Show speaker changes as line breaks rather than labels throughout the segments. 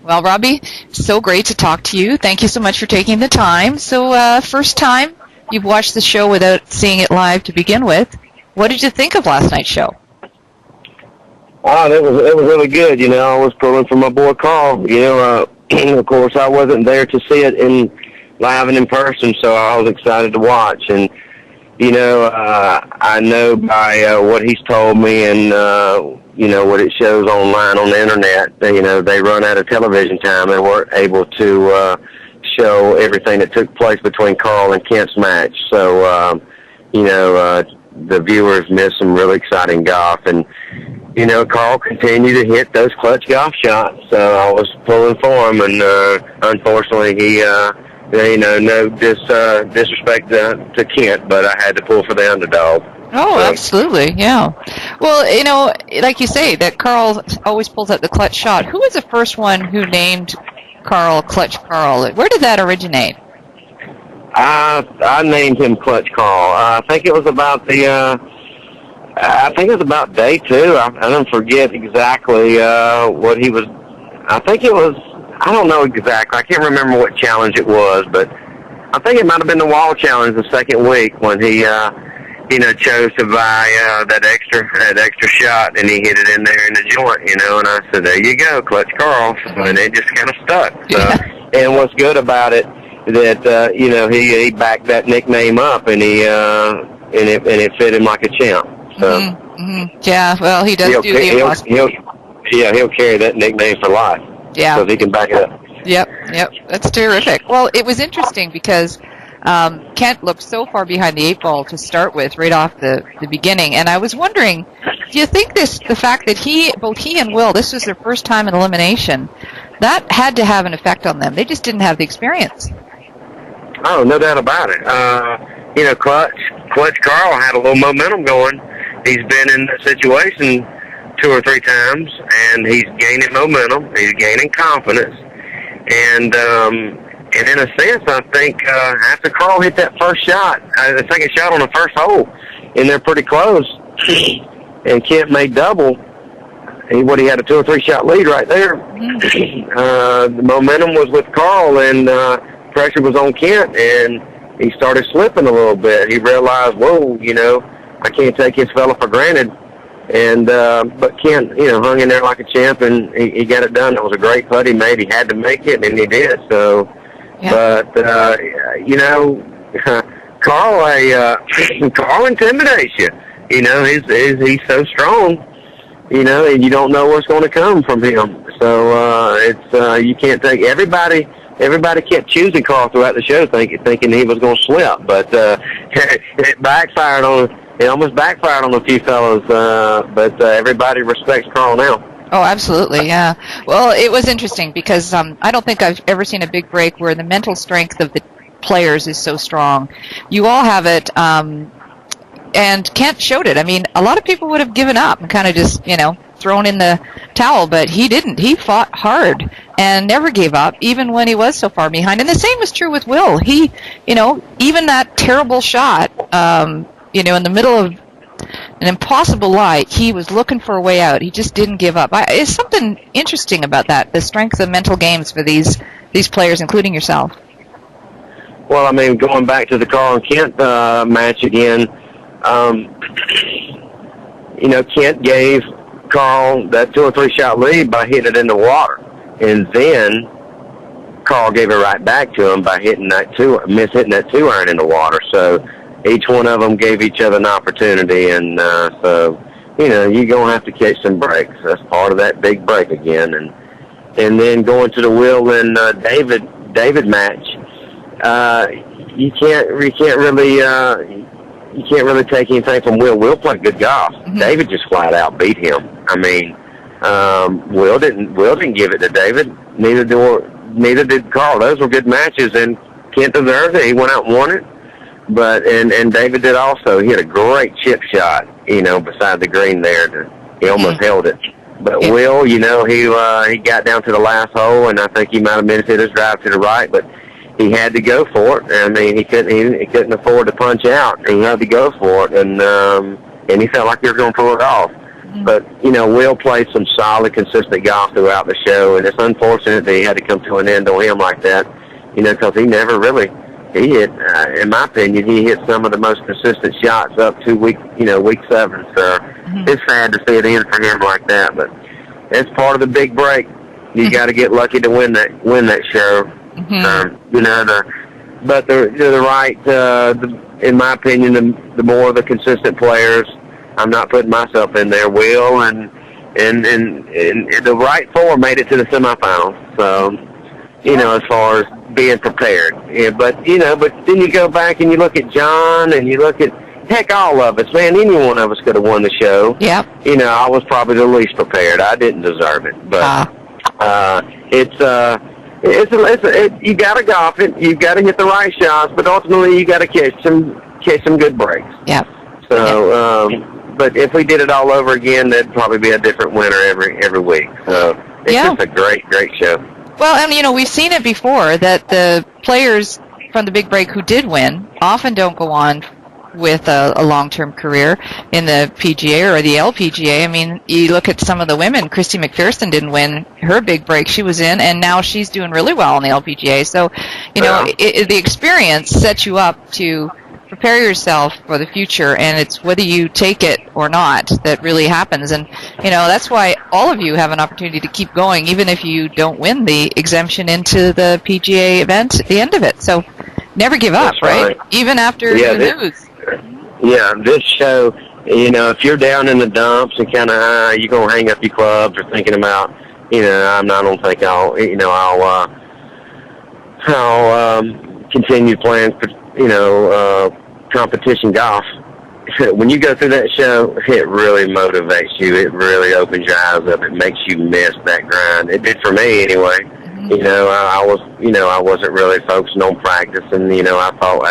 Well, Robbie, so great to talk to you. Thank you so much for taking the time. So, first time you've watched the show without seeing it live to begin with. What did you think of last night's show?
Oh, it was really good. I was pulling for my boy Carl. Of course, I wasn't there to see it live and in person, so I was excited to watch. And I know by what he's told me and what it shows online on the internet, they run out of television time and weren't able to show everything that took place between Carl and Kent's match. So, the viewers missed some really exciting golf. And Carl continued to hit those clutch golf shots, so I was pulling for him, and unfortunately he, no disrespect to Kent, but I had to pull for the underdog.
Oh, absolutely, yeah. Well, like you say, that Carl always pulls out the clutch shot. Who was the first one who named Carl Clutch Carl? Where did that originate?
I named him Clutch Carl. I think it was about day two. I don't forget exactly what he was. I think it was. I don't know exactly. I can't remember what challenge it was, but I think it might have been the wall challenge the second week when he, chose to buy that extra shot, and he hit it in there in the joint, And I said, "There you go, Clutch Carl," and it just kind of stuck. So, and what's good about it that he backed that nickname up, and it fit him like a champ. So,
yeah, well, he does do the impossible.
He'll carry that nickname for life.
Yeah,
so he can back it up.
Yep, that's terrific. Well, it was interesting because Kent looked so far behind the eight ball to start with, right off the beginning, and I was wondering, do you think the fact that both he and Will, this was their first time in elimination, that had to have an effect on them? They just didn't have the experience.
Oh, no doubt about it. Clutch Carl had a little momentum going. He's been in that situation 2 or 3 times, and he's gaining momentum. He's gaining confidence. And in a sense, I think after Carl hit that first shot, the second shot on the first hole, and they're pretty close, and Kent made double. He had a 2 or 3 shot lead right there. The momentum was with Carl, and pressure was on Kent, and he started slipping a little bit. He realized, whoa, I can't take this fella for granted. And but Kent, hung in there like a champ, and he got it done. It was a great putt he made. He had to make it, and he did. So, yeah. But Carl intimidates you. He's so strong. And you don't know what's going to come from him. So you can't take everybody. Everybody kept choosing Carl throughout the show, thinking he was going to slip, but it backfired on. It almost backfired on a few fellows, but everybody respects Carl now.
Oh, absolutely, yeah. Well, it was interesting because I don't think I've ever seen a big break where the mental strength of the players is so strong. You all have it, and Kent showed it. I mean, a lot of people would have given up and kind of just, thrown in the towel, but he didn't. He fought hard and never gave up, even when he was so far behind. And the same was true with Will. He, even that terrible shot, in the middle of an impossible lie, he was looking for a way out. He just didn't give up. There's something interesting about that, the strength of mental games for these players, including yourself.
Well, I mean, going back to the Carl and Kent match again, Kent gave Carl that 2 or 3 shot lead by hitting it in the water. And then Carl gave it right back to him by hitting that hitting that 2-iron in the water. So each one of them gave each other an opportunity, and so you're gonna have to catch some breaks. That's part of that big break again, and then going to the Will and David match, you can't really take anything from Will. Will played good golf. Mm-hmm. David just flat out beat him. I mean, Will didn't give it to David. Neither did Carl. Those were good matches, and Kent deserved it. He went out and won it. But and David did also. He had a great chip shot, beside the green there. He almost held it. But Will, he got down to the last hole, and I think he might have hit his drive to the right, but he had to go for it. I mean, he couldn't afford to punch out. He had to go for it, and he felt like he was going to pull it off. But, Will played some solid, consistent golf throughout the show, and it's unfortunate that he had to come to an end on him like that, because he never really, he hit, in my opinion, he hit some of the most consistent shots up to week 7. So it's sad to see it end for him like that, but it's part of the big break. You got to get lucky to win that show. But the right, in my opinion, the more the consistent players. I'm not putting myself in there. Will and the right 4 made it to the semifinals. So, as far as being prepared. Yeah, but then you go back and you look at John and you look at, heck, all of us, man, any one of us could have won the show.
Yeah.
I was probably the least prepared. I didn't deserve it. But you got to golf it. You got to hit the right shots, but ultimately you got to catch some good breaks.
Yeah.
So, but if we did it all over again, there'd probably be a different winner every week. So it's just a great show.
Well, and we've seen it before that the players from the big break who did win often don't go on with a long-term career in the PGA or the LPGA. I mean, you look at some of the women. Christy McPherson didn't win her big break she was in, and now she's doing really well in the LPGA. So, the experience sets you up to prepare yourself for the future, and it's whether you take it or not that really happens. And that's why all of you have an opportunity to keep going, even if you don't win the exemption into the PGA event at the end of it. So never give up, right? Even after you lose.
Yeah, this show, if you're down in the dumps and kind of you're gonna hang up your clubs or thinking about, I don't think I'll continue playing, competition golf. When you go through that show, it really motivates you. It really opens your eyes up. It makes you miss that grind. It did for me anyway. I wasn't really focusing on practice, and I thought,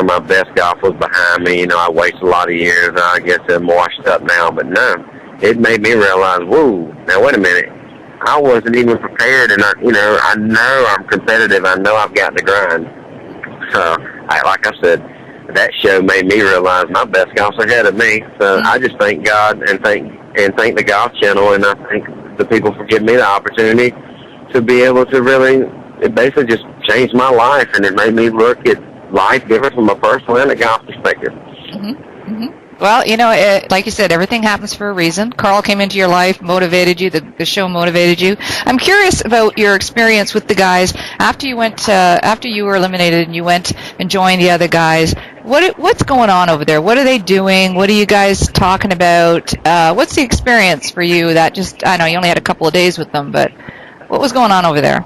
my best golf was behind me. I wasted a lot of years. I guess I'm washed up now, but no, it made me realize, whoa, now wait a minute. I wasn't even prepared, and I know I'm competitive. I know I've got the grind. So, like I said, that show made me realize my best golf's ahead of me. So I just thank God and thank the Golf Channel, and I thank the people for giving me the opportunity to be able to really, it basically just changed my life, and it made me look at life different from a personal and a golf perspective.
Well, like you said, everything happens for a reason. Carl came into your life, motivated you. The show motivated you. I'm curious about your experience with the guys after you were eliminated and you went and joined the other guys. What's going on over there? What are they doing? What are you guys talking about? What's the experience for you? I know you only had a couple of days with them, but what was going on over there?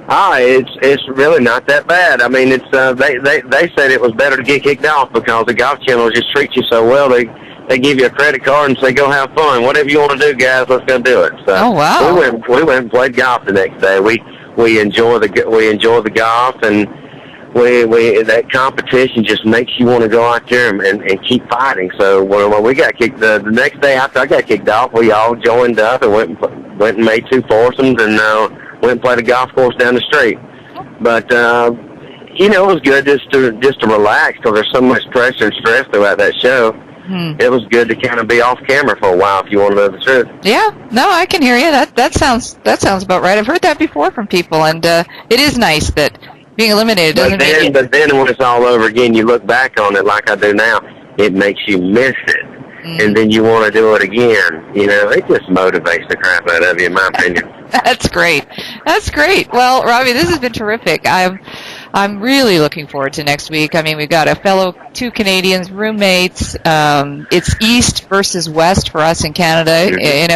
It's really not that bad. I mean, it's they said it was better to get kicked off because the Golf Channel just treats you so well. They give you a credit card and say, go have fun. Whatever you want to do, guys, let's go do it. So
oh, wow.
We went and played golf the next day. We enjoy the golf, and we that competition just makes you want to go out there and keep fighting. So when we got kicked the next day after I got kicked off, we all joined up and went and made 2 foursomes and went and played a golf course down the street. But it was good just to relax because there's so much pressure and stress throughout that show. It was good to kind of be off camera for a while, if you want to know the truth.
Yeah, no, I can hear you. That sounds about right. I've heard that before from people, and it is nice that being eliminated doesn't make it.
But then when it's all over again, you look back on it like I do now, it makes you miss it. And then you want to do it again. It just motivates the crap out of you, in my opinion.
That's great. Well, Robbie, this has been terrific. I'm really looking forward to next week. I mean, we've got a fellow 2 Canadians, roommates. It's East versus West for us in Canada, and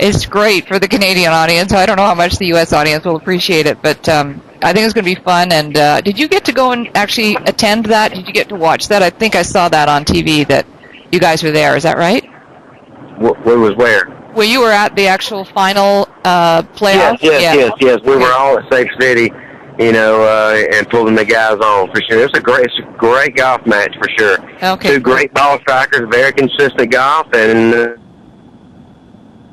it's great for the Canadian audience. I don't know how much the U.S. audience will appreciate it, but I think it's going to be fun. And did you get to go and actually attend that? Did you get to watch that? I think I saw that on TV that you guys were there. Is that right?
Where was where?
Well, you were at the actual final playoff?
Yes. We were all at Safe City, and pulling the guys on for sure. It's a great golf match for sure.
Okay.
2 great ball strikers, very consistent golf, and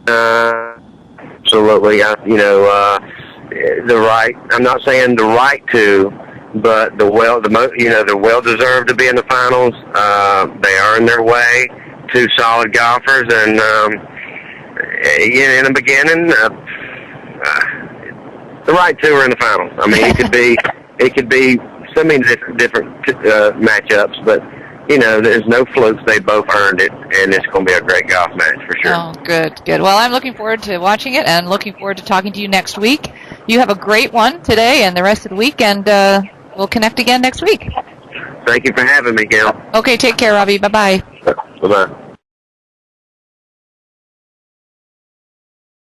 absolutely, the right. I'm not saying the right to, but they're well deserved to be in the finals. They earned their way. two solid golfers, and in the beginning, the right two are in the finals. I mean, it could be so many different matchups, but there's no flukes. They both earned it, and it's going to be a great golf match for sure.
Oh, good. Well, I'm looking forward to watching it and looking forward to talking to you next week. You have a great one today and the rest of the week, and we'll connect again next week.
Thank you for having me, Gail.
Okay, take care, Robbie. Bye-bye.
Bye-bye.